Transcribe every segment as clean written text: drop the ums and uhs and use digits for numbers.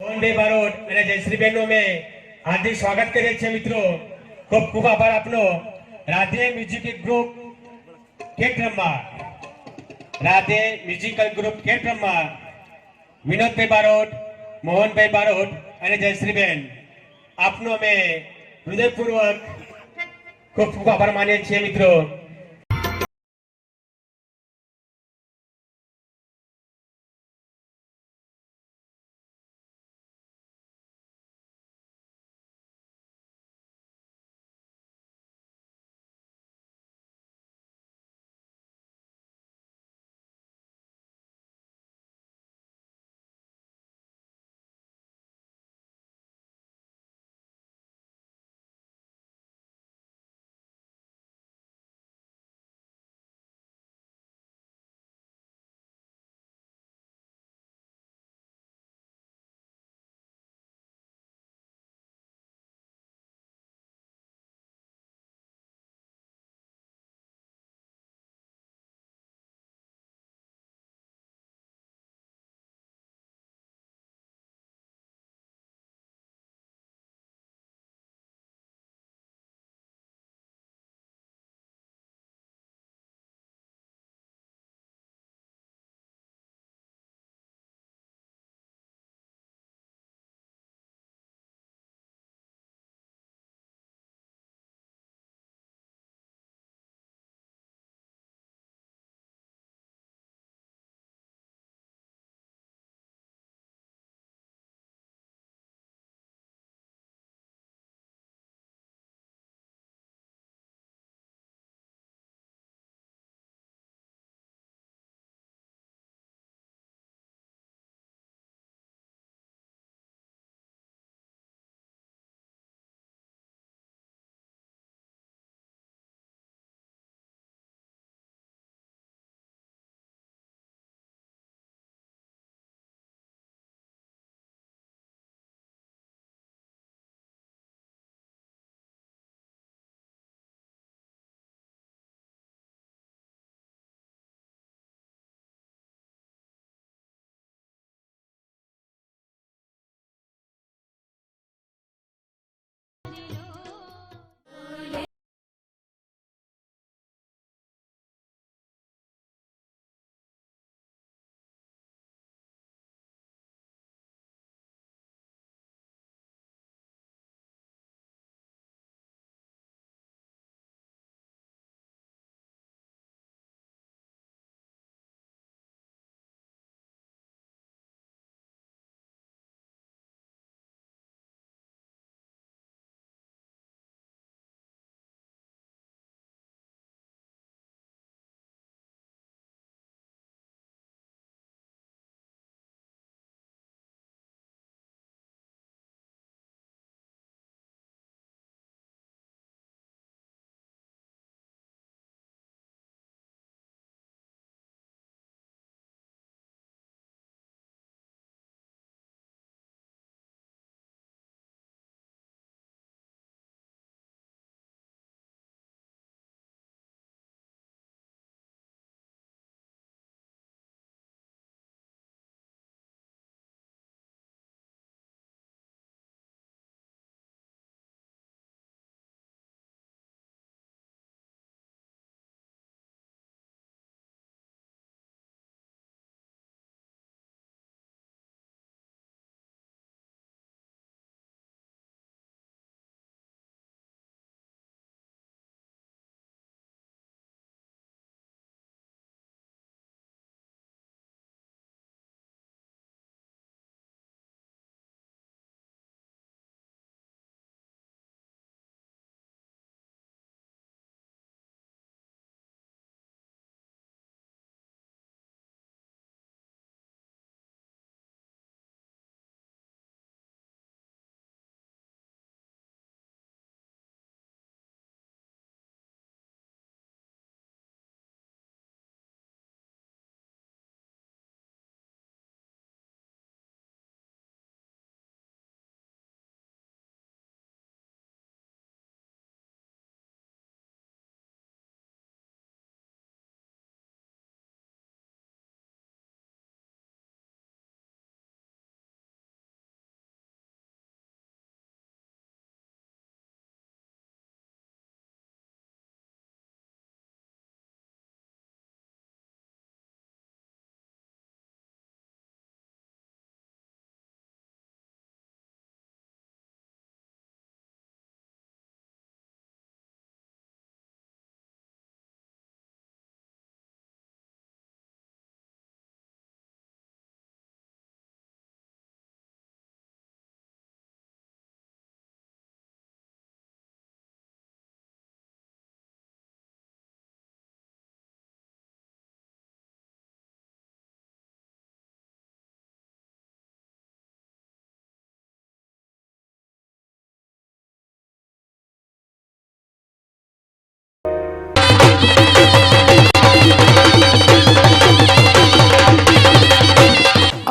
મોહનભાઈ બારોટ અને જયશ્રીબેનનું અમે હાર્દિક સ્વાગત કરીએ છીએ મિત્રો. ખૂબ ખૂબ આભાર આપનો. રાધે મ્યુઝિક ગ્રુપ કેન્દ્રમાં રાધે મ્યુઝિકલ ગ્રુપ કેન્દ્રમાં વિનોદભાઈ બારોટ, મોહનભાઈ બારોટ અને જયશ્રીબેન આપનો અમે હૃદયપૂર્વક ખૂબ ખૂબ આભાર માનીએ છીએ મિત્રો.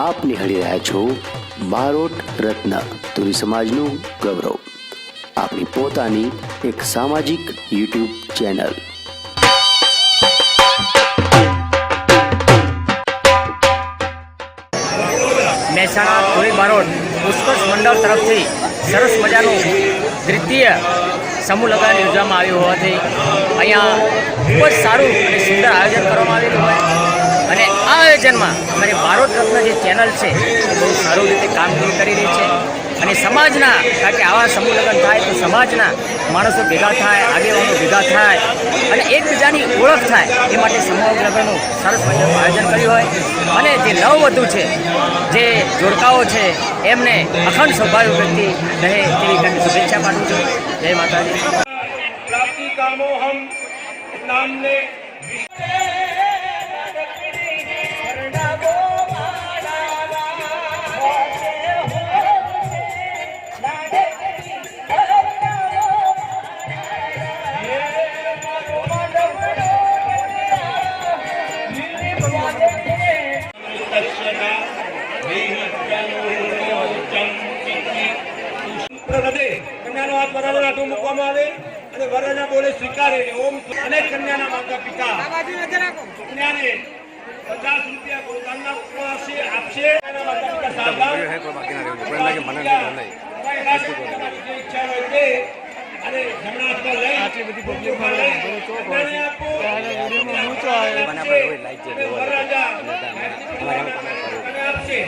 આપ નિહાળી રહ્યા છો બારોટ રત્ન તુરી સમાજનું ગૌરવ, આપણી પોતાની એક સામાજિક યુટ્યુબ ચેનલ। મહેસાણા તુરી બારોટ ઉત્કર્ષ મંડળ તરફથી સરસ મજાનું દ્વિતીય સમૂહ લગ્ન યોજવામાં આવ્યું હોવાથી અહીંયા ખૂબ જ સારું અને સુંદર આયોજન કરવામાં આવેલું હોય અને આ આયોજનમાં અમારી બારોટ રત્ન જે ચેનલ છે એ બહુ સારું રીતે કામગીરી કરી રહી છે અને સમાજના, કારણ કે આવા સમૂહ લગ્ન થાય તો સમાજના માણસો ભેગા થાય, આગેવાનો ભેગા થાય અને એકબીજાની ઓળખ થાય એ માટે સમૂહ લગ્નનું સરસ મજાનું આયોજન કર્યું હોય અને જે નવવધુ છે, જે જોડકાઓ છે, એમને અખંડ સૌભાગ્ય વૃદ્ધિ રહે તેવી કરીને શુભેચ્છા પાઠવું છું। જય માતાજી। प्राप्ति कामो हम नामने કન્યાનો હાથ વરાના હાથમાં મૂકવામાં આવે અને વરરાજા બોલે સ્વીકારે ઓમ અને કન્યાના માતા પિતા કન્યાને 50 રૂપિયા ગોદાનના આપશે એના માતા પિતા સાવધાન ઈચ્છા હોય તે અને જમણા હાથમાં લઈ આટલી બધી પબ્લિક વરરાજા આપશે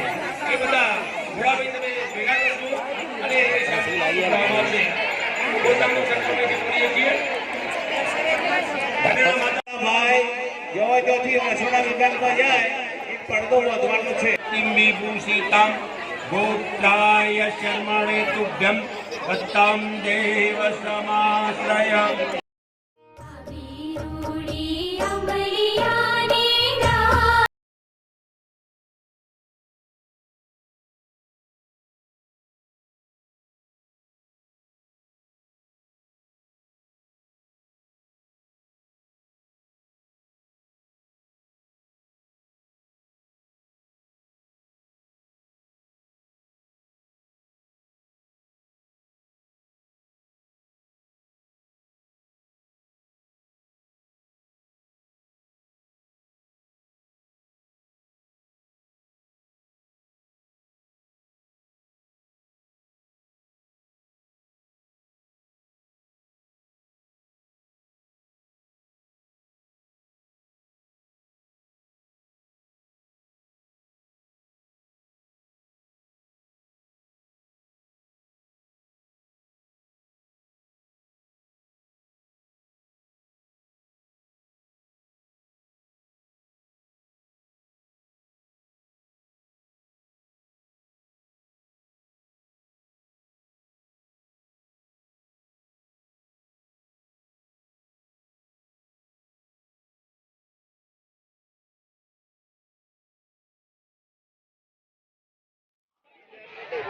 એ બધા ભોળાભાઈ તમે ભેગા કરજો અને ભાઈ જેવો જોથી રસોડા વિભાગમાં જાય એક પડદો વધવાનો છે। તિંબીભૂષિતમ ગોત્રાય શર્મણે તુભ્યમ વત્તમ દેવ સમાશ્રય।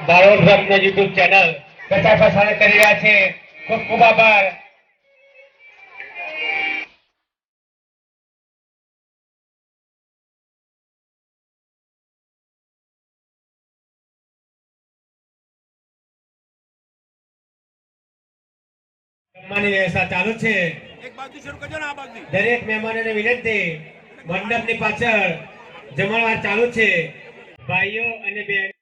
બારોટ રત્ન યુટ્યુબ ચેનલ પ્રચાર પ્રસાર કરી રહ્યા છે। ખૂબ ખૂબ આભાર। જમવાની વ્યવસ્થા ચાલુ છે। એક બાજુ શરૂ કરજો ને, આ બાજુ દરેક મહેમાનોને વિનંતી, મંડપની પાછળ જમણવાર ચાલુ છે। ભાઈઓ અને બહેનો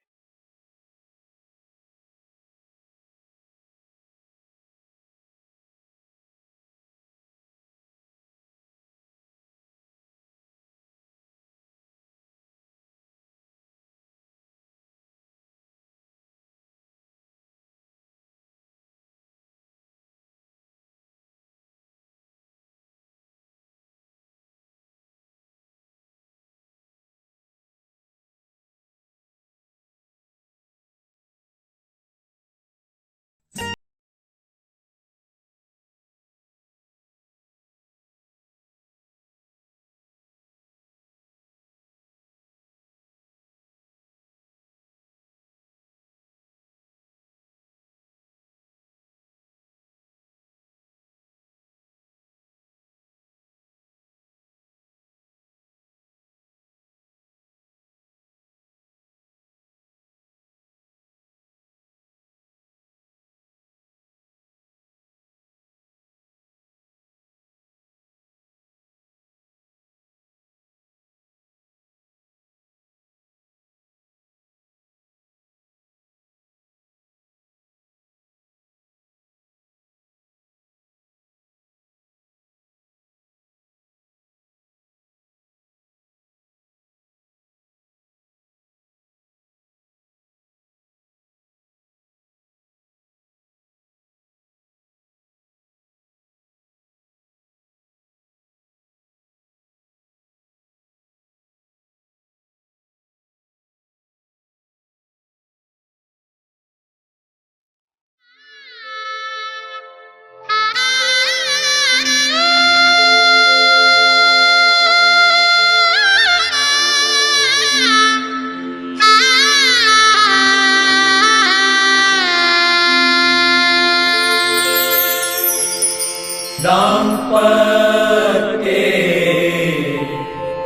વખતે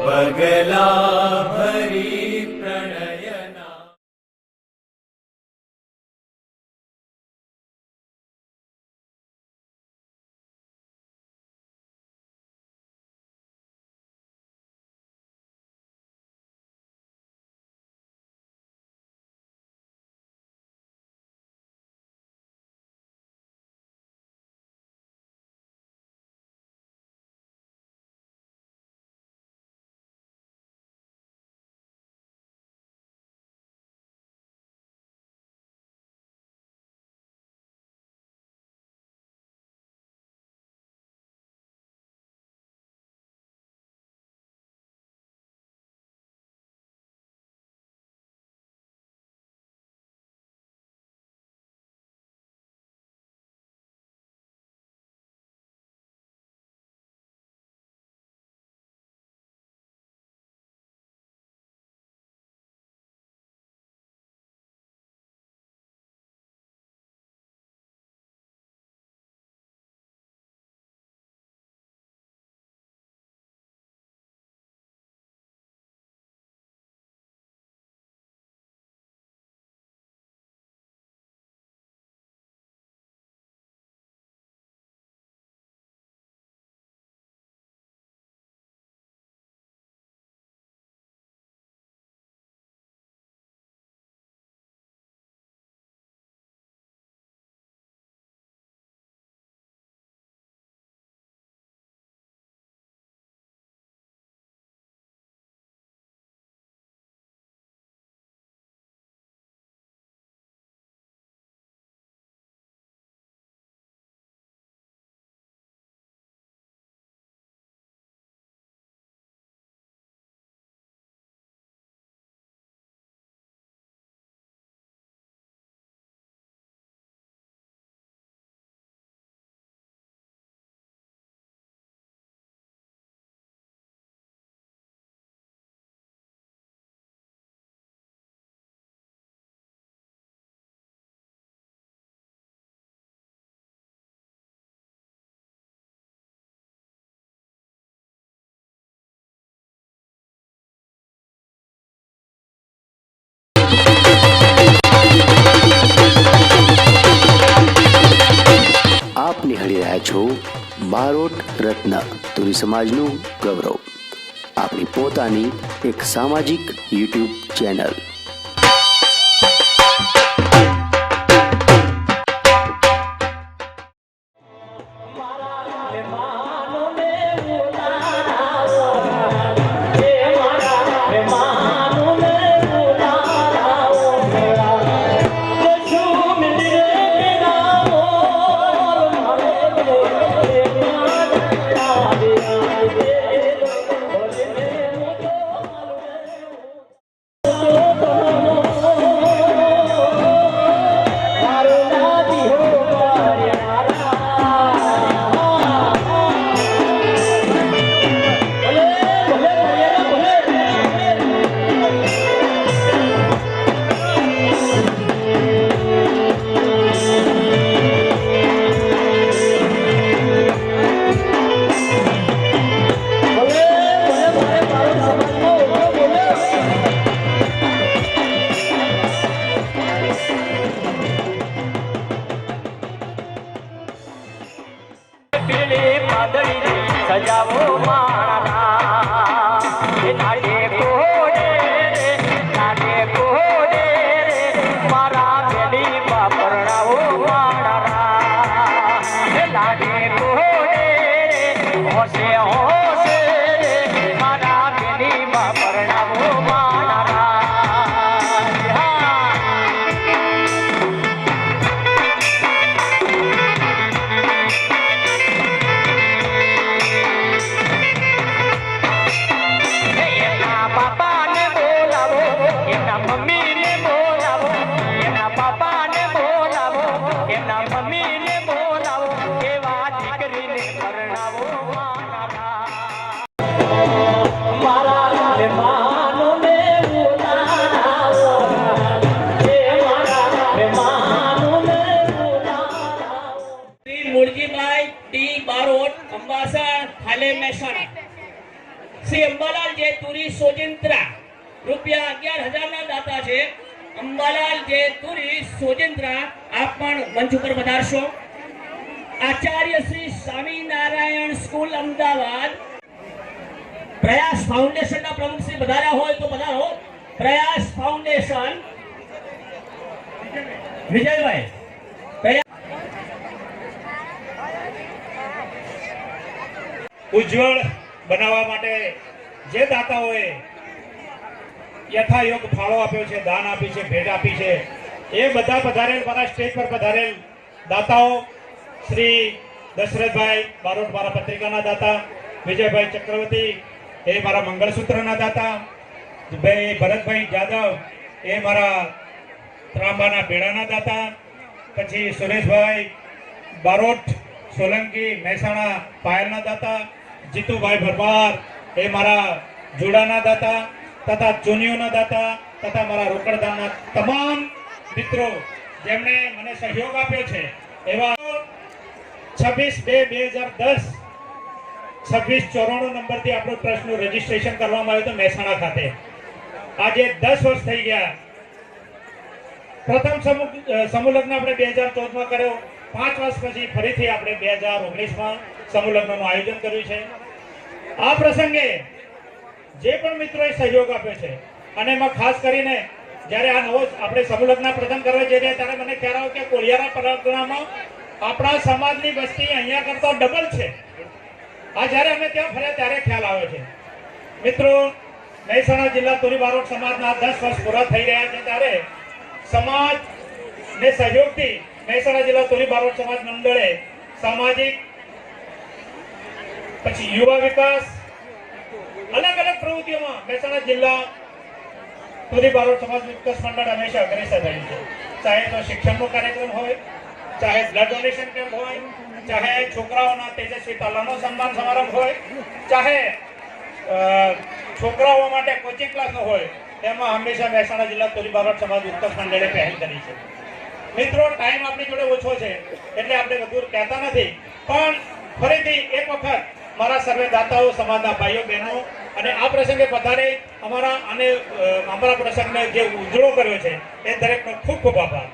પગલા ભરી પ્રણયના આપ નિહાળી રહ્યા છો બારોટ રત્ન તુરી સમાજનું ગૌરવ, આપણી પોતાની એક સામાજિક યુટ્યુબ ચેનલ। સજાવો માણા લાગે કોડે રે મારા બેડી બાપરણાઓ માણા લાગે કોડે હોશે હોશે મારા બેડી બાપરણાઓ માણા મમ્મીને બોલાવો એવા દીકરીને પરણાવો મારા થાલે મહેસાણા શ્રી અંબાલાલ જેતુરી સોજિંત્રા રૂપિયા 11,000 ના દાતા છે. અંબાલાલ જેતુરી સોજિંત્રા આપ પણ મંચ ઉપર પધારશો. આચાર્ય શ્રી સ્વામિનારાયણ સ્કૂલ અમદાવાદ પ્રયાસ ફાઉન્ડેશન ના પ્રમુખ શ્રી પધાર્યા હોય તો પધારો. પ્રયાસ ફાઉન્ડેશન વિજયભાઈ ઉજ્જવળ બનાવવા માટે જે દાતાઓએ યથાયોગ ફાળો આપ્યો છે, દાન આપી છે, ભેટ આપી છે, એ બધા પધારેલ મારા સ્ટેજ પર પધારેલ દાતાઓ શ્રી દશરથભાઈ બારોટ મારા પત્રિકાના દાતા, વિજયભાઈ ચક્રવર્તી એ મારા મંગળસૂત્રના દાતા, ભાઈ ભરતભાઈ જાદવ એ મારા ત્રાંબાના બેડાના દાતા, પછી સુરેશભાઈ બારોટ સોલંકી મહેસાણા પાયલના દાતા, જીતુભાઈ ભરવાડ એ મારા જોડાના દાતા તથા ચોનીઓના દાતા તથા મારા રોકડદાનના તમામ મિત્રો જેમણે મને સહયોગ આપ્યો છે એવા 26/2/2010 2694 નંબરથી આપણો ટ્રસ્ટનું રજીસ્ટ્રેશન કરવામાં આવ્યું હતું મહેસાણા ખાતે. આજે 10 વર્ષ થઈ ગયા. પ્રથમ સમૂહ લગ્ન આપણે 2014માં કર્યો. 5 વર્ષ પછી ફરીથી આપણે 2019માં સમૂહ લગ્નનું આયોજન કર્યું છે. આ પ્રસંગે જે પણ મિત્રોએ સહયોગ આપ્યો છે અને એમાં ખાસ કરીને જ્યારે આ નવો આપણે સમૂહ લગ્ન પ્રથમ કરવા જઈ રહ્યા ત્યારે મને ખ્યાલ આવ્યો કે કોળિયારા પરગણામાં આપણા સમાજની વસ્તી અહીંયા કરતા ડબલ છે. આ જ્યારે અમે ત્યાં ફર્યા ત્યારે ખ્યાલ આવ્યો છે. મિત્રો, મહેસાણા જિલ્લા તુરી બારોટ સમાજના 10 વર્ષ પૂરા થઈ રહ્યા છે ત્યારે સમાજને સહયોગથી મહેસાણા જિલ્લા તુરી બારોટ સમાજ મંડળે સામાજિક પછી યુવા વિકાસ અલગ અલગ પ્રવૃત્તિઓમાં મહેસાણા જિલ્લા તુરી બારોટ સમાજ વિકાસ મંડળ હંમેશા અગ્રેસર રહ્યું છે. ચાહે તો શિક્ષણનો કાર્યક્રમ હોય, ચાહે બ્લડ ડોનેશન કેમ્પ હોય, ચાહે છોકરાઓના તેજસ્વી તાલાનો સન્માન સમારંભ હોય, ચાહે છોકરાઓ માટે કોચિંગ ક્લાસો હોય, એમાં હંમેશા મહેસાણા જિલ્લા તુરી બારોટ સમાજ વિકાસ મંડળે પહેલ કરી છે. મિત્રો, ટાઈમ આપણી જોડે ઓછો છે એટલે આપણે વધુ કહેતા નથી, પણ ફરીથી એક વખત મારા સર્વે દાતાઓ, સમાજના ભાઈઓ બહેનો અને આ પ્રસંગે પધારે અમારા પ્રસંગને જે ઉજળો કર્યો છે એ દરેકનો ખૂબ ખૂબ આભાર.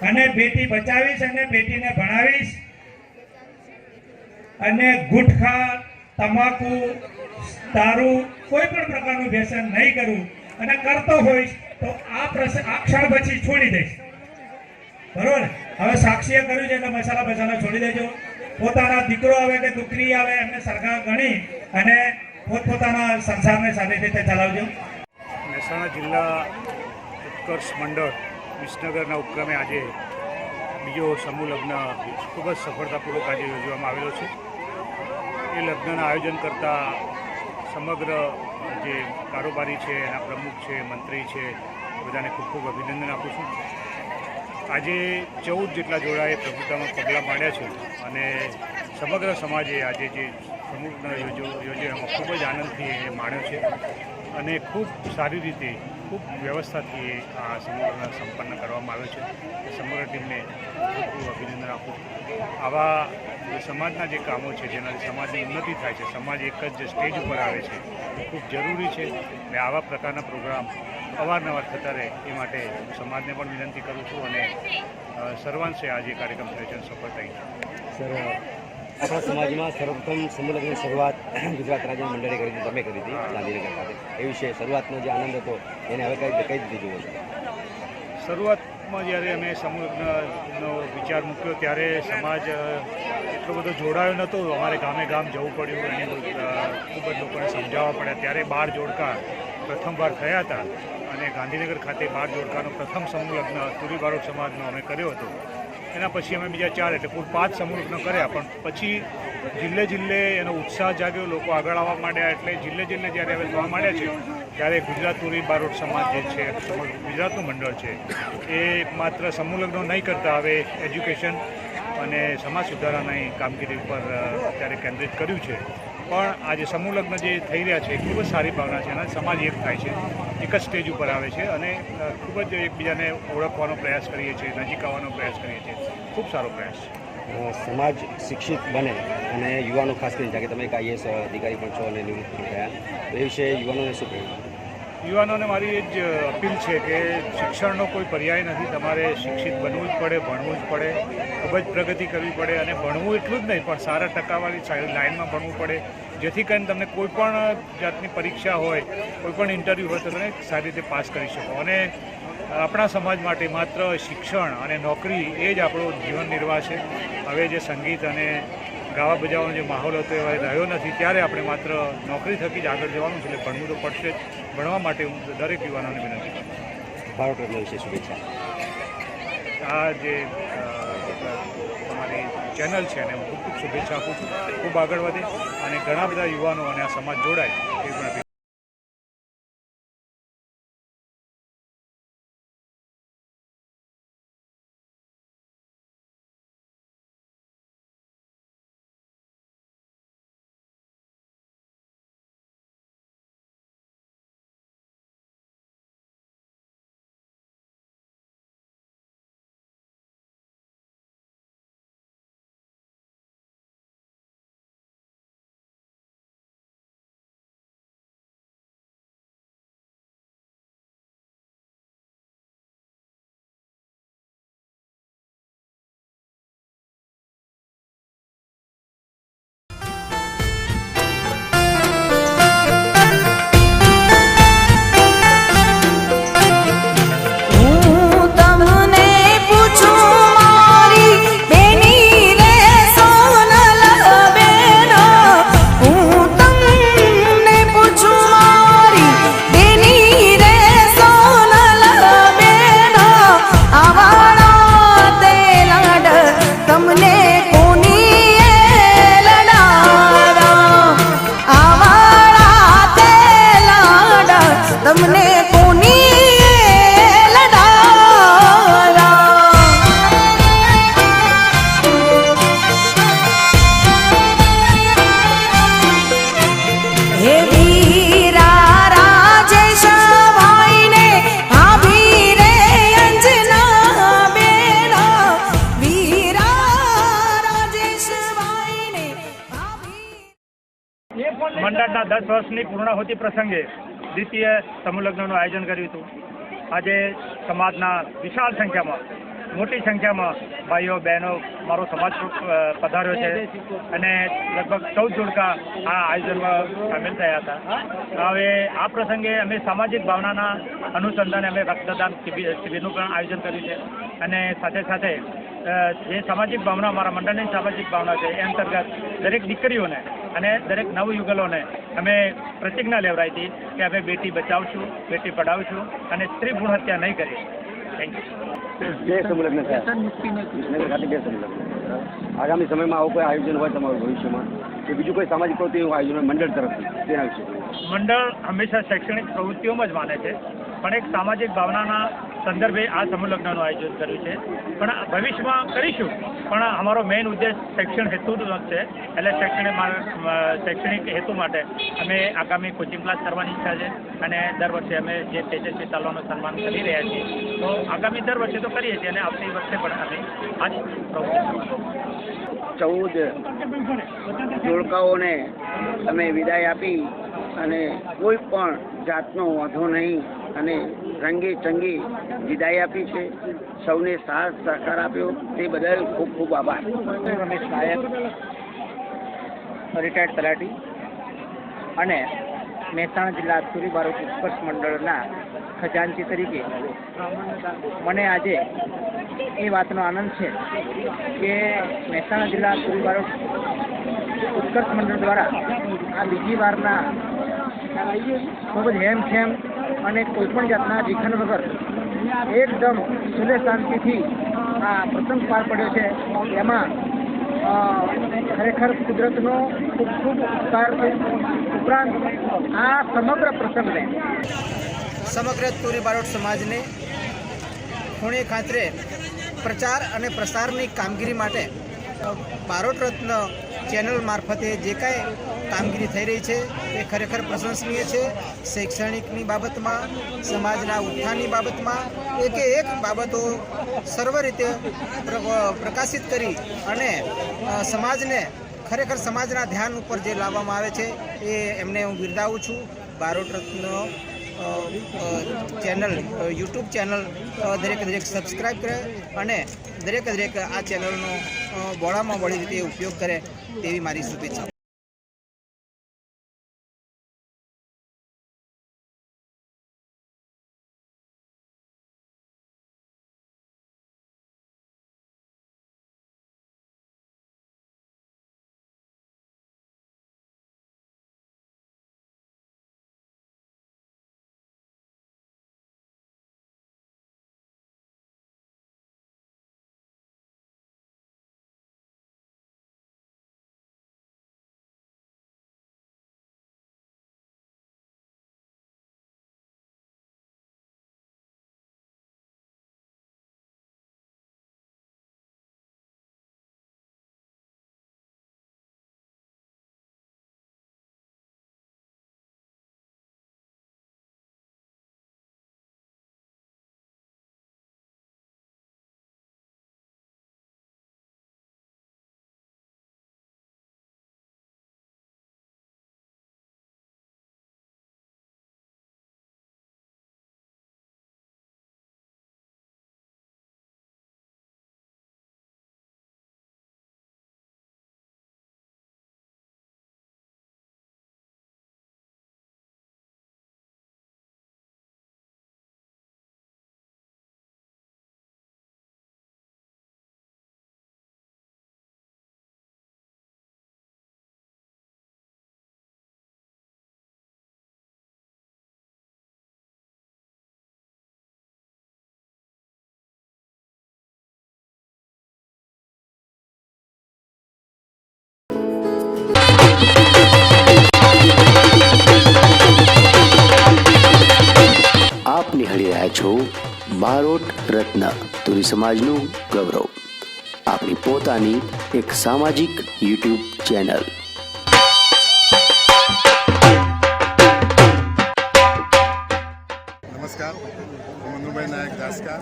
અને બેટી બચાવીશ અને બેટીને ભણાવીશ અને ગુટખા, તમાકુ, દારૂ કોઈ પણ પ્રકારનું વ્યસન નહીં કરું અને કરતો હોઈશ તો આ ક્ષણ પછી છોડી દઈશ. બરોબર ને? હવે સાક્ષીએ કર્યું છે એટલે મસાલા બસાલા છોડી દેજો. પોતાના દીકરો આવે કે દીકરી આવે એમને સરખા ગણી અને પોતપોતાના સંસારને સારી રીતે ચલાવજો. મહેસાણા જિલ્લા ઉત્કર્ષ મંડળ વિસનગરના ઉપક્રમે આજે બીજો સમૂહ લગ્ન ખૂબ જ સફળતાપૂર્વક આજે યોજવામાં આવેલો છે. એ લગ્નના આયોજન કરતા સમગ્ર જે કારોબારી છે, એના પ્રમુખ છે, મંત્રી છે, બધાને ખૂબ ખૂબ અભિનંદન આપું છું. આજે 14 જેટલા જોડાએ પ્રભુતામાં પગલાં માંડ્યા છે અને સમગ્ર સમાજે આજે જે સમૂહ યોજ્યો એમાં ખૂબ જ આનંદથી એ માણ્યો છે અને ખૂબ સારી રીતે ખૂબ વ્યવસ્થાથી આ સમૂહ સંપન્ન કરવામાં આવ્યો છે. સમગ્ર ટીમને ખૂબ ખૂબ અભિનંદન આપું છું. આવા સમાજના જે કામો છે જેનાથી સમાજની ઉન્નતિ થાય છે, સમાજ એક જ સ્ટેજ ઉપર આવે છે, એ ખૂબ જરૂરી છે અને આવા પ્રકારના પ્રોગ્રામ અવારનવાર થતા રહે એ માટે સમાજને પણ વિનંતી કરું છું અને સર્વાંશે આજે કાર્યક્રમ થયો છે સફળ થઈ છે. સર, આપણા સમાજમાં સર્વપ્રથમ સમૂહ લગ્નની શરૂઆત ગુજરાત રાજ્ય મંડળે કરી હતી, તમે કરી હતી ગાંધીનગર ખાતે. એ વિશે શરૂઆતનો જે આનંદ હતો એને હવે કઈ રીતે જુઓ છો? શરૂઆતમાં જ્યારે અમે સમૂહ લગ્નનો વિચાર મૂક્યો ત્યારે સમાજ એટલો બધો જોડાયો નહોતો. અમારે ગામે ગામ જવું પડ્યું, એને ખૂબ જ લોકોને સમજાવવા પડ્યા. ત્યારે 12 જોડકા પ્રથમવાર થયા હતા અને ગાંધીનગર ખાતે 12 જોડકાનો પ્રથમ સમૂહ લગ્ન તુરી બારોટ સમાજનો અમે કર્યો હતો. એના પછી અમે બીજા 4 એટલે કુલ 5 સમૂહ લગ્ન કર્યા. પણ પછી જિલ્લે જિલ્લે એનો ઉત્સાહ જાગ્યો, લોકો આગળ આવવા માંડ્યા. એટલે જિલ્લે જ્યારે હવે થવા માંડ્યા છે ત્યારે ગુજરાત તુરી બારોટ સમાજ જે છે, ગુજરાતનું મંડળ છે, એ માત્ર સમૂહ લગ્નો નહીં કરતા હવે એજ્યુકેશન અને સમાજ સુધારાની કામગીરી ઉપર અત્યારે કેન્દ્રિત કર્યું છે. પણ આજે સમૂહ લગ્ન જે થઈ રહ્યા છે એ ખૂબ જ સારી ભાવના છે અને સમાજ એક થાય છે, એક જ સ્ટેજ ઉપર આવે છે અને ખૂબ જ એકબીજાને ઓળખવાનો પ્રયાસ કરીએ છીએ, નજીક આવવાનો પ્રયાસ કરીએ છીએ. ખૂબ સારો પ્રયાસ છે. સમાજ શિક્ષિત બને અને યુવાનો ખાસ કરીને, કારણ કે તમે એક IAS અધિકારી પણ છો અને નિવૃત્ત પણ થયા, તો એ વિશે યુવાનોને શું કહેવું? યુવાનોને મારી એ જ અપીલ છે કે શિક્ષણનો કોઈ પર્યાય નથી. તમારે શિક્ષિત બનવું જ પડે, ભણવું જ પડે, ખૂબ જ પ્રગતિ કરવી પડે અને ભણવું એટલું જ નહીં પણ સારા ટકાવાળી લાઇનમાં ભણવું પડે, જેથી કરીને તમને કોઈ પણ જાતની પરીક્ષા હોય, કોઈ પણ ઇન્ટરવ્યૂ હોય તો તમે સારી રીતે પાસ કરી શકો. અને આપણા સમાજ માટે માત્ર શિક્ષણ અને નોકરી એ જ આપણો જીવન નિર્વાહ છે. હવે જે સંગીત અને ગાવા બજાવવાનો જે માહોલ હતો એ રહ્યો નથી, ત્યારે આપણે માત્ર નોકરી થકી જ આગળ જવાનું છે. એટલે ભણવું તો પડશે જ. ભણવા માટે હું દરેક યુવાનોને વિનંતી કરું છું. બારોટ રત્ન વિશે શુભેચ્છા. આ જે તમારી ચેનલ છે એને હું ખૂબ ખૂબ શુભેચ્છા આપું છું. ખૂબ આગળ વધે અને ઘણા બધા યુવાનો અને આ સમાજ જોડાય એ પણ મંડળના 10 વર્ષની પૂર્ણાહુતિ પ્રસંગે દ્વિતીય સમૂહ લગ્નનું આયોજન કર્યું હતું. આજે સમાજના વિશાળ સંખ્યામાં મોટી સંખ્યામાં ભાઈઓ બહેનો મારો સમાજ પધાર્યો છે અને લગભગ 14 જોડકા આ આયોજનમાં સામેલ થયા હતા. હવે આ પ્રસંગે અમે સામાજિક ભાવનાના અનુસંધાને અમે રક્તદાન શિબિરનું પણ આયોજન કર્યું છે અને સાથે સાથે જે સામાજિક ભાવના અમારા મંડળની સામાજિક ભાવના છે એ અંતર્ગત દરેક દીકરીઓને અને દરેક નવયુગલોને અમે પ્રતિજ્ઞા લેવડાવી હતી કે અમે બેટી બચાવશું, બેટી પઢાવશું અને સ્ત્રી ભ્રૂણ હત્યા નહીં કરીશું. Thank you. બે સમૂહ લગ્ન થયા વિસનગર ખાતે, બે સમૂહ લગ્ન. આગામી સમયમાં આવું કોઈ આયોજન હોય તમારું ભવિષ્યમાં કે બીજું કોઈ સામાજિક પ્રવૃત્તિનું આયોજન હોય મંડળ તરફથી, તેના વિશે? મંડળ હંમેશા શૈક્ષણિક પ્રવૃત્તિઓમાં જ માને છે, પણ એક સામાજિક ભાવનાના સંદર્ભે આ સમૂહ લગ્નનું આયોજન કર્યું છે. પણ ભવિષ્યમાં કરીશું, પણ અમારો મેઇન ઉદ્દેશ શૈક્ષણ હેતુનો જ છે. એટલે શૈક્ષણિક હેતુ માટે અમે આગામી કોચિંગ ક્લાસ કરવાની ઈચ્છા છે અને દર વર્ષે અમે જે તેજસ્વી તાલવાનું સન્માન કરી રહ્યા છીએ તો આગામી દર વર્ષે તો કરીએ છીએ અને આવતી વર્ષે પણ અમે આ જ પ્રવૃત્તિ 14 જોડકાઓને અમે વિદાય આપી અને કોઈ પણ જાતનો વાંધો નહીં અને રંગે ચંગે વિદાય આપી છે. સૌને સાથ સહકાર આપ્યો તે બદલ ખૂબ ખૂબ આભાર. રમેશ નાયક, રિટાયર્ડ તલાટી અને મહેસાણા જિલ્લા તુરી બારોટ ઉત્કર્ષ મંડળના ખજાનચી તરીકે મને આજે એ વાતનો આનંદ છે કે મહેસાણા જિલ્લા તુરી બારોટ ઉત્કર્ષ મંડળ દ્વારા આ બીજી વારના ખૂબ જ હેમખેમ અને કોઈપણ જાતના વિઘન વગર એકદમ સુલે શાંતિથી આ પ્રસંગ પાર પડ્યો છે. એમાં ખરેખર કુદરતનો ખૂબ ખૂબ ઉપકાર છે. ઉપરાંત આ સમગ્ર પ્રસંગને સમગ્ર તુરી બારોટ સમાજને ખૂણે ખાતરે પ્રચાર અને પ્રસારની કામગીરી માટે બારોટ રત્ન ચેનલ મારફતે જે કાંઈ કામગીરી થઈ રહી છે એ ખરેખર પ્રશંસનીય છે. શૈક્ષણિકની બાબતમાં, સમાજના ઉત્થાનની બાબતમાં એકે એક બાબતો સર્વ રીતે પ્રકાશિત કરી અને સમાજને ખરેખર સમાજના ધ્યાન ઉપર જે લાવવામાં આવે છે એ એમને હું બિરદાવું છું. બારોટ રત્ન ચેનલ, યુટ્યુબ ચેનલ દરેક સબસ્ક્રાઈબ કરે અને દરેક આ ચેનલનો બહોળામાં બહોળી રીતે ઉપયોગ કરે તેવી મારી શુભેચ્છા. આપ નિહાળી રહ્યા છો બારોટ રત્ન, તુરી સમાજનું ગૌરવ, આપણી પોતાની એક સામાજિક યુટ્યુબ ચેનલ. નમસ્કાર, હું મનુભાઈ નાયક દાસકા,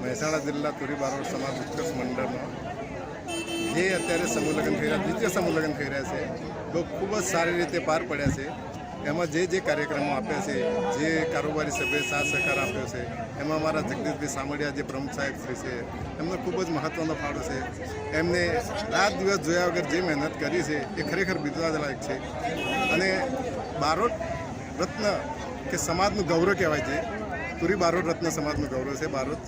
મહેસાણા જિલ્લા તુરી બારોટ સમાજ ઉત્કર્ષ મંડળનો જે અત્યારે સમૂહ લગ્ન થઈ રહ્યા, દ્વિતીય સમૂહ લગ્ન થઈ રહ્યા છે, તો ખૂબ જ સારી રીતે પાર પડ્યા છે. એમાં જે કાર્યક્રમો આપ્યા છે, જે કારોબારી સભ્યએ સાથ સહકાર આપ્યો છે, એમાં અમારા જગદીશભાઈ સામડિયા જે પ્રમુખ સાહેબ શ્રી છે, એમનો ખૂબ જ મહત્ત્વનો ફાળો છે. એમને રાત દિવસ જોયા વગર જે મહેનત કરી છે એ ખરેખર બિરદાવલાયક છે. અને બારોટ રત્ન કે સમાજનું ગૌરવ કહેવાય છે. તુરી બારોટ રત્ન સમાજનું ગૌરવ છે. બારોટ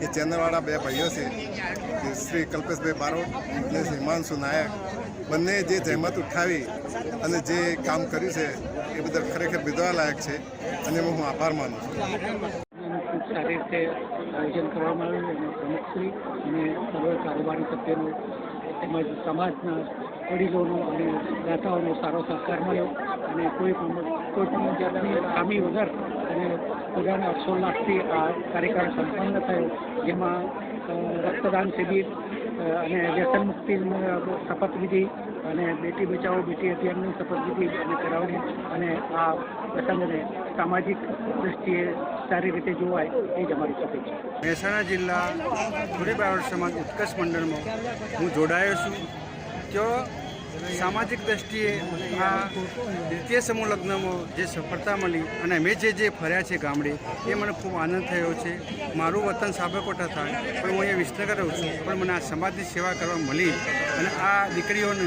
એ ચેનલવાળા બે ભાઈઓ છે, શ્રી કલ્પેશભાઈ બારોટ અને હિમાંશુ નાયક, બંને જે જહેમત ઉઠાવી અને જે કામ કર્યું છે એ બદલ ખરેખર બિરદાવવા લાયક છે અને એમાં હું આભાર માનું છું. ખૂબ સારી રીતે આયોજન કરવામાં આવ્યું અને પ્રમુખશ્રી અને સર્વ કારોબારી સભ્યોનું તેમજ સમાજના વડીલોનો અને દાતાઓનો સારો સહકાર મળ્યો અને કોઈ પણ જાતની ખામી વગર અને બધાના હર્ષોલ્લાસથી આ કાર્યક્રમ સંપન્ન થયો, જેમાં રક્તદાન શિબિર અને વ્યસન મુક્તિની શપથવિધિ અને બેટી બચાવો બેટી અભિયાનની શપથવિધિ અને કરાવણી અને આ પ્રસંગને સામાજિક દૃષ્ટિએ સારી રીતે જોવાય એ જ અમારી શુભેચ્છા. મહેસાણા જિલ્લા તુરી બારોટ સમાજ ઉત્કર્ષ મંડળમાં હું જોડાયો છું. જો સામાજિક દ્રષ્ટિએ આ દ્વિતીય સમૂહ લગ્નમાં જે સફળતા મળી અને અમે જે ફર્યા છે ગામડે, એ મને ખૂબ આનંદ થયો છે. મારું વતન સાબરકોટા થાય પણ હું અહીંયા વિસનગર રહું છું, પણ મને આ સમાજની સેવા કરવા મળી અને આ દીકરીઓને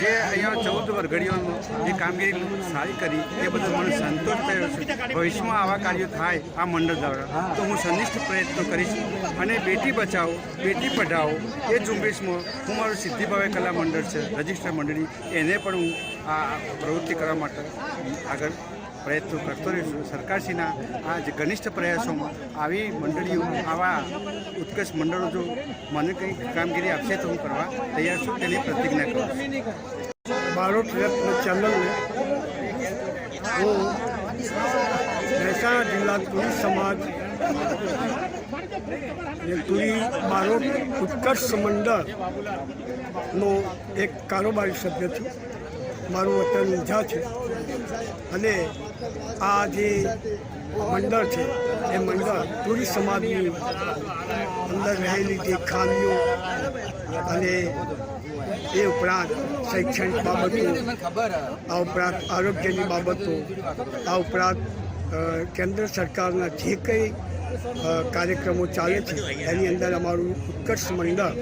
જે અહીંયા 14 વર્ગડીઓમાં જે કામગીરી સારી કરી એ બદલ મને સંતોષ થયો છે. ભવિષ્યમાં આવા કાર્યો થાય આ મંડળ દ્વારા તો હું સંનિષ્ઠ પ્રયત્નો કરીશ અને બેટી બચાવો બેટી પઢાઓ એ ઝુંબેશમાં હું મારું સિદ્ધિભાવે કલા મંડળ છે, રજિસ્ટર મંડળી, એને પણ હું આ પ્રવૃત્તિ કરવા માટે આગળ પ્રયત્નો કરતો રહીશું. સરકારશ્રીના આ જે ઘનિષ્ઠ પ્રયાસોમાં આવી મંડળીઓ, આવા ઉત્કર્ષ મંડળો જો મને કંઈક કામગીરી આપશે તો હું કરવા તૈયાર છું, તેની પ્રતિજ્ઞા કરું છું. બારોટ રત્ન ચેનલને હું મહેસાણા જિલ્લા તુરી સમાજ તુરી બારોટ ઉત્કર્ષ મંડળનો એક કારોબારી સભ્ય છું. મારું વતન ઊંઝા છે અને આ જે મંડળ છે એ મંડળ તુરી સમાજની અંદર રહેલી જે ખામીઓ અને એ ઉપરાંત શૈક્ષણિક બાબતો, આ ઉપરાંત આરોગ્યની બાબતો, આ ઉપરાંત કેન્દ્ર સરકારના જે કંઈ કાર્યક્રમો ચાલે છે એની અંદર અમારું ઉત્કર્ષ મંડળ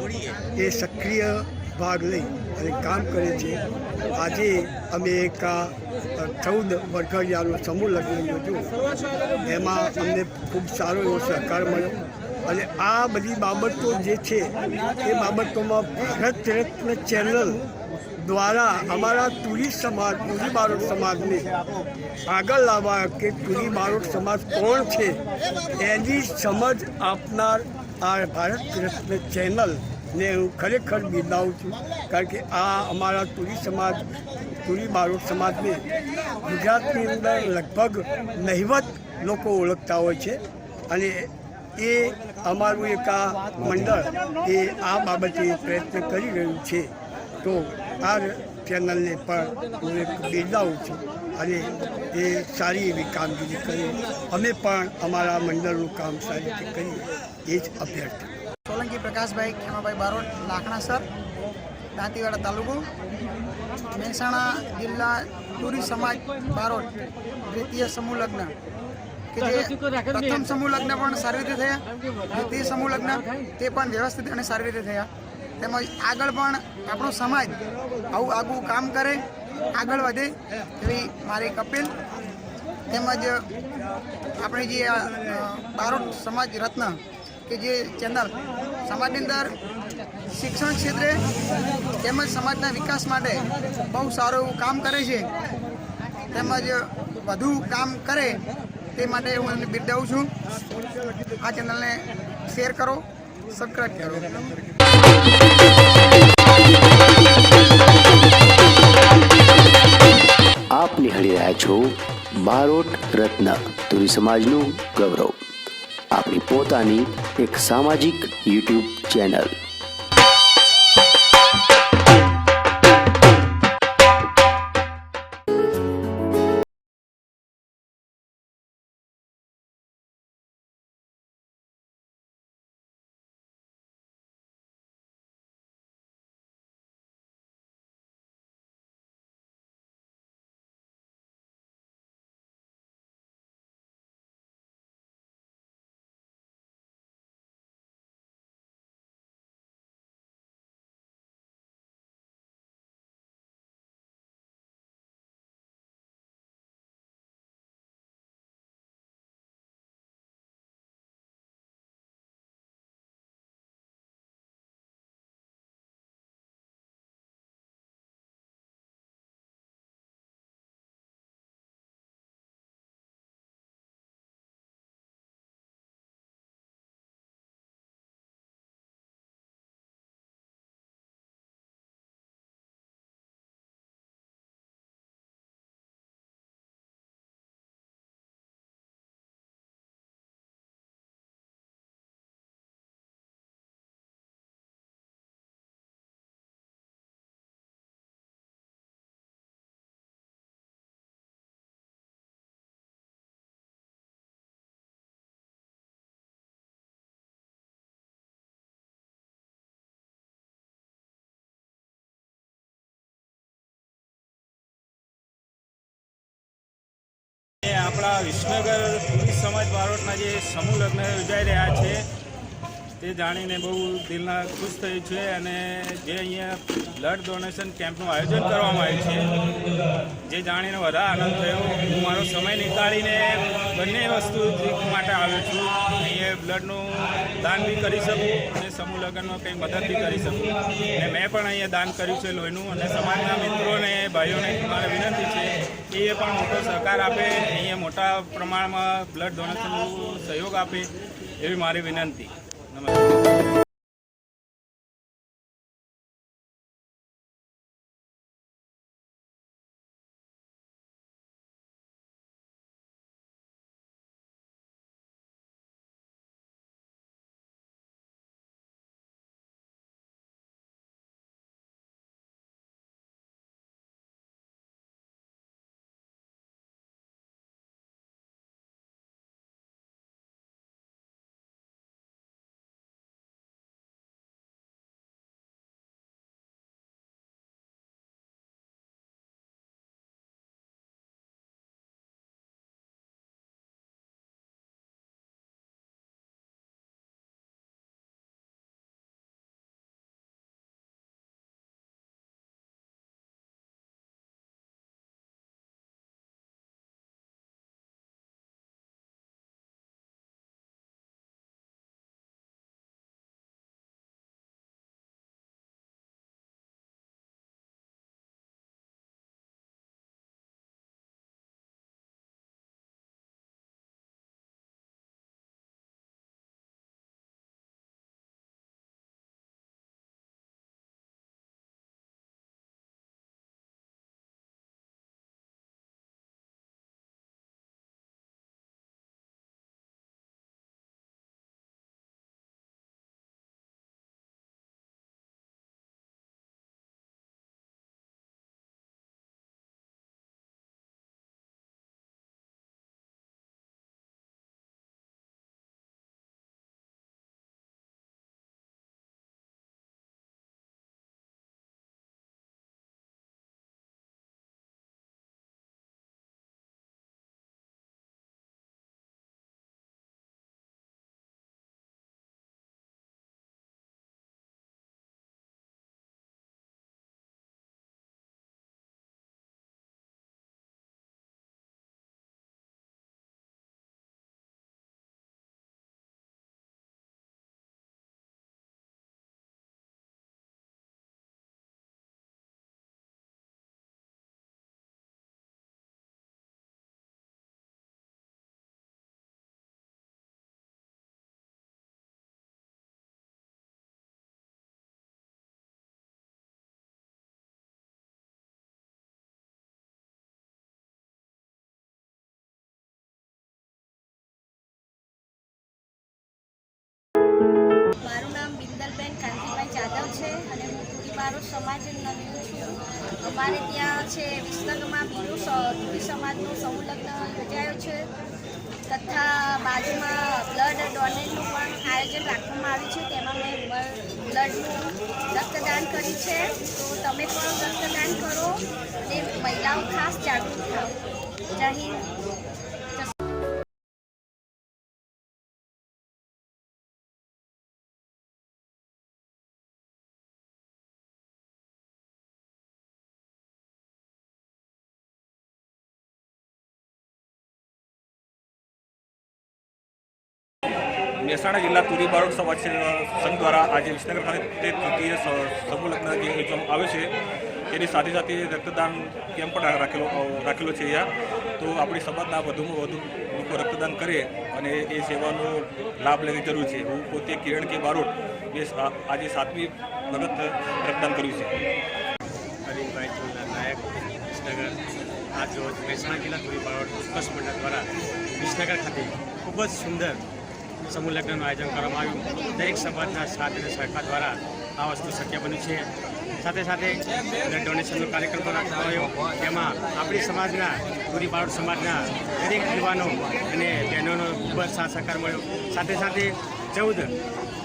એ સક્રિય ભાગ લઈ અને કામ કરે છે. આજે અમે એક 14 વર્ગડિયાનો સમૂહ લગ્ન યોજ્યું, એમાં અમને ખૂબ સારો એવો સહકાર મળ્યો અને આ બધી બાબતો જે છે એ બાબતોમાં ભારત રત્ન ચેનલ દ્વારા અમારા તુરી સમાજ, તુરી બારોટ સમાજને આગળ લાવવા કે તુરી બારોટ સમાજ કોણ છે એની સમજ આપનાર આ ભારત રત્ન ચેનલને હું ખરેખર બિરદાવું છું. કારણ કે આ અમારા તુરી સમાજ, તુરી બારોટ સમાજને ગુજરાતની અંદર લગભગ નહિવત લોકો ઓળખતા હોય છે અને એ અમારું એક આ મંડળ એ આ બાબતે પ્રયત્ન કરી રહ્યું છે. તો આ ચેનલને પણ હું એક બિરદાવું છું અને એ સારી એવી કામગીરી કરી અમે પણ અમારા મંડળનું કામ સારી રીતે કરીએ એ જ અભ્યર્થના. સોલંકી પ્રકાશભાઈ ખેમાભાઈ બારોટ, લાખણાસર, દાંતીવાડા તાલુકો, મહેસાણા જિલ્લા તુરી સમાજ બારોટ દ્વિતીય સમૂહ લગ્ન કે જે પ્રથમ સમૂહ લગ્ન પણ સારી રીતે થયા, દ્વિતીય સમૂહ લગ્ન તે પણ વ્યવસ્થિત અને સારી રીતે થયા. તેમજ આગળ પણ આપણો સમાજ આવું આગું કામ કરે, આગળ વધે એવી મારી અપીલ. તેમજ આપણે જે બારોટ સમાજ રત્ન કે જે ચેનલ સમાજની અંદર શિક્ષણ ક્ષેત્રે તેમજ સમાજના વિકાસ માટે બહુ સારું એવું કામ કરે છે, તેમજ વધુ કામ કરે તે માટે હું એમને બિરદાવું છું. આ ચેનલને શેર કરો, સબસ્ક્રાઈબ કરો. આપ નિહાળી રહ્યા છો બારોટ રત્ન, તુરી સમાજનું ગૌરવ, આપણી પોતાની એક સામાજિક યુટ્યુબ ચેનલ. આપણા વિસનગર તુરી સમાજ બારોટના જે સમૂહ લગ્ન યોજાઈ રહ્યા છે તે જાણીને બહુ દિલના ખુશ થયું છે. અને જે અહીંયા બ્લડ ડોનેશન કેમ્પનું આયોજન કરવામાં આવ્યું છે જે જાણીને વધારે આનંદ થયો. હું મારો સમય નીકાળીને બંને વસ્તુ માટે આવ્યો છું. અહીંયા બ્લડનું દાન બી કરી શકું અને સમૂહ લગ્નમાં કંઈ મદદ બી કરી શકું. અને મેં પણ અહીંયા દાન કર્યું છે લોહીનું. અને સમાજના મિત્રોને ભાઈઓને મારે વિનંતી છે કે એ પણ મોટો સહકાર આપે, અહીંયા મોટા પ્રમાણમાં બ્લડ ડોનેશનનો સહયોગ આપે એવી મારી વિનંતી. નમસ્કાર. મારું નામ બિંદલબેન કાંતિભાઈ જાદવ છે અને હું તુરી બારોટ સમાજ નવી છું. અમારે ત્યાં છે વિસનગરમાં બીજું તુરી સમાજનું સમૂહ લગ્ન યોજાયો છે તથા બાજુમાં બ્લડ ડોનેટનું પણ આયોજન રાખવામાં આવ્યું છે. તેમાં મેં બ્લડનું રક્તદાન કર્યું છે. તો તમે પણ રક્તદાન કરો અને મહિલાઓ ખાસ જાગૃત થાઓ. જય હિન્દ. મહેસાણા જિલ્લા તુરી બારોટ સમાજ સંઘ દ્વારા આજે વિસનગર ખાતે તૃતીય સમૂહ લગ્ન જે યોજવામાં આવે છે એની સાથે સાથે રક્તદાન કેમ્પ પણ રાખેલો છે અહીંયા. તો આપણી સમાજના વધુમાં વધુ લોકો રક્તદાન કરે અને એ સેવાનો લાભ લેવી જરૂર છે. હું પોતે કિરણ કે બારોટ આજે 7મી વખત રક્તદાન કર્યું છે. હરીભાઈ ચુલના નાયક વિસનગર આજ રોજ મહેસાણા જિલ્લા તુરી બારોટ ઉત્કર્ષ મંડળ દ્વારા વિસનગર ખાતે ખૂબ જ સુંદર સમૂહ લગ્નનું આયોજન કરવામાં આવ્યું. દરેક સમાજના સાથ અને સહકાર દ્વારા આ વસ્તુ શક્ય બન્યું છે. સાથે સાથે બ્લડ ડોનેશનનો કાર્યક્રમ પણ રાખવામાં આવ્યો. તેમાં આપણી સમાજના તુરી બારોટ સમાજના દરેક યુવાનો અને બહેનોનો ખૂબ જ સાથ સહકાર મળ્યો. સાથે સાથે 14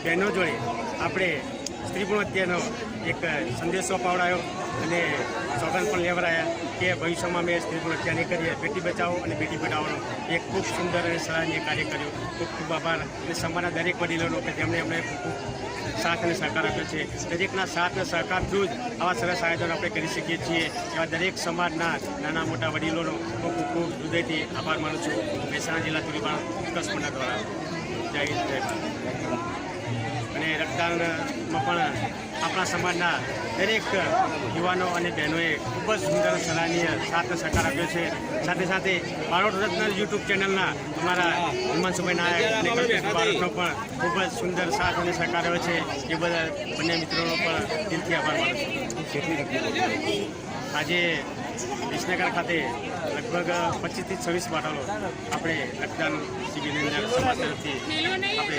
બહેનો જોડે આપણે સ્ત્રી ભ્રૂણ હત્યાનો એક સંદેશો અપાવડાયો. અને સોગંદ પણ લેવરાયા કે ભવિષ્યમાં અમે સ્ત્રીનું હત્યા નહીં કરીએ. બેટી બચાવો અને બેટી પઢાઓનો એક ખૂબ સુંદર અને સરાહનીય કાર્ય કર્યું. ખૂબ ખૂબ આભાર અને સમાજના દરેક વડીલોનો કે જેમણે અમને ખૂબ સાથ અને સહકાર આપ્યો છે. દરેકના સાથ અને સહકાર થ્રુ જ આવા સરસ આયોજન આપણે કરી શકીએ છીએ. એવા દરેક સમાજના નાના મોટા વડીલોનો હું ખૂબ ખૂબ હૃદયથી આભાર માનું છું. મહેસાણા જિલ્લા તુરી બારોટ ઉત્કર્ષ મંડળ દ્વારા. જય હિન્દ, જય ભારત. અને રક્તદાનમાં પણ આપણા સમાજના દરેક યુવાનો અને બહેનોએ ખૂબ જ સુંદર સરાહનીય સાથ સહકાર આપ્યો છે. સાથે સાથે બારોટ રત્ન યુટ્યુબ ચેનલના અમારા હિમાંશુભાઈ નાયક અને કલ્પેશ બારોટનો પણ ખૂબ જ સુંદર સાથ અને સહકાર રહ્યો છે. એ બધા બંને મિત્રોનો પણ દિલથી આભાર માનું છું. આજે વિસનગર ખાતે લગભગ 25 થી 26 બોટલો આપણે રક્તદાન શિબિરની અંદર સમાજ તરફથી આપણે